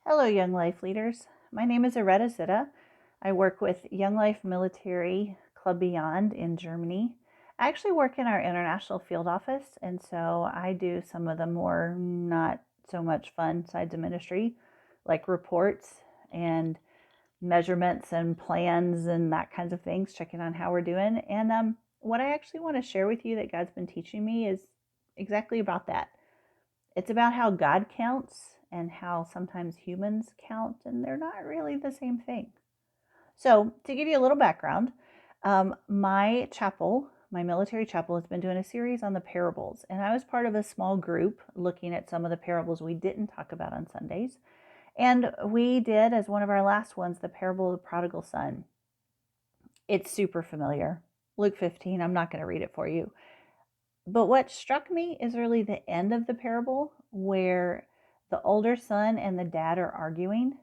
Hello, Young Life leaders. My name is Aretta Zitta. I work with Young Life Military Club Beyond in Germany. I actually work in our international field office, and so I do some of the more not so much fun sides of ministry, like reports and measurements and plans and that kinds of things, checking on how we're doing. And what I actually want to share with you that God's been teaching me is exactly about that. It's about how God counts and how sometimes humans count, and they're not really the same thing. So, to give you a little background, my chapel, my military chapel, has been doing a series on the parables, and I was part of a small group looking at some of the parables we didn't talk about on Sundays. And we did, as one of our last ones, the parable of the prodigal son. It's super familiar. Luke 15, I'm not going to read it for you. But what struck me is really the end of the parable where the older son and the dad are arguing,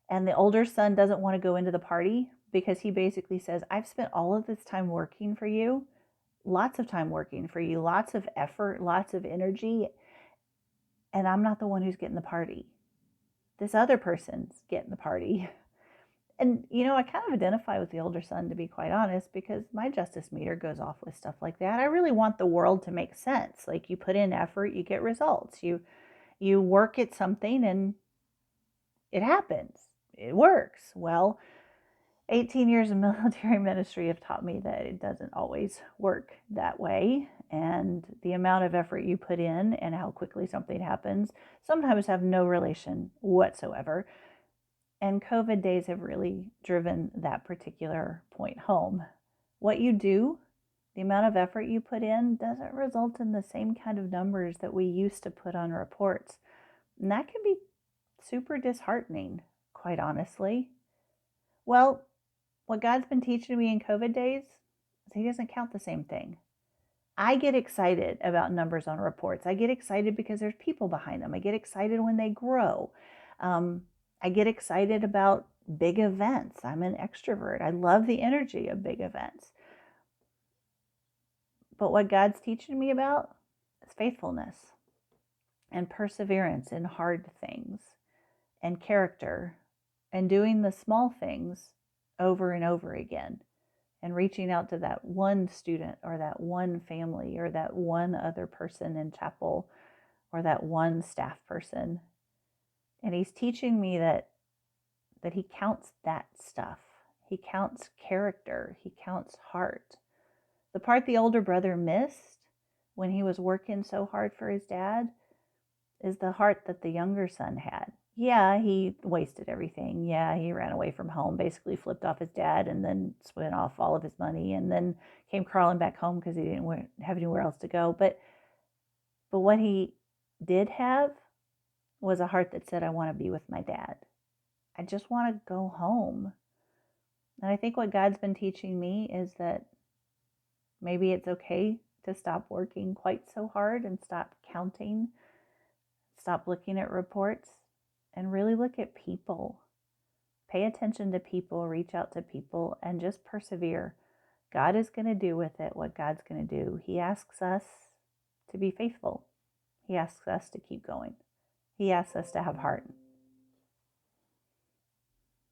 and the older son doesn't want to go into the party because he basically says, I've spent all of this time working for you, lots of time working for you, lots of effort, lots of energy, and I'm not the one who's getting the party. This other person's getting the party. And, I kind of identify with the older son, to be quite honest, because my justice meter goes off with stuff like that. I really want the world to make sense. Like, you put in effort, you get results. You work at something and it happens. It works. Well, 18 years of military ministry have taught me that it doesn't always work that way. And the amount of effort you put in and how quickly something happens sometimes have no relation whatsoever. And COVID days have really driven that particular point home. What you do, the amount of effort you put in, doesn't result in the same kind of numbers that we used to put on reports. And that can be super disheartening, quite honestly. Well, what God's been teaching me in COVID days is He doesn't count the same thing. I get excited about numbers on reports. I get excited because there's people behind them. I get excited when they grow. I get excited about big events. I'm an extrovert. I love the energy of big events. But what God's teaching me about is faithfulness and perseverance in hard things and character and doing the small things over and over again and reaching out to that one student or that one family or that one other person in chapel or that one staff person. And He's teaching me that He counts that stuff. He counts character. He counts heart. The part the older brother missed when he was working so hard for his dad is the heart that the younger son had. Yeah, he wasted everything. Yeah, he ran away from home, basically flipped off his dad and then spent off all of his money and then came crawling back home because he didn't have anywhere else to go. But what he did have was a heart that said, I want to be with my dad. I just want to go home. And I think what God's been teaching me is that maybe it's okay to stop working quite so hard and stop counting, stop looking at reports, and really look at people. Pay attention to people, reach out to people, and just persevere. God is going to do with it what God's going to do. He asks us to be faithful. He asks us to keep going. He asks us to have heart.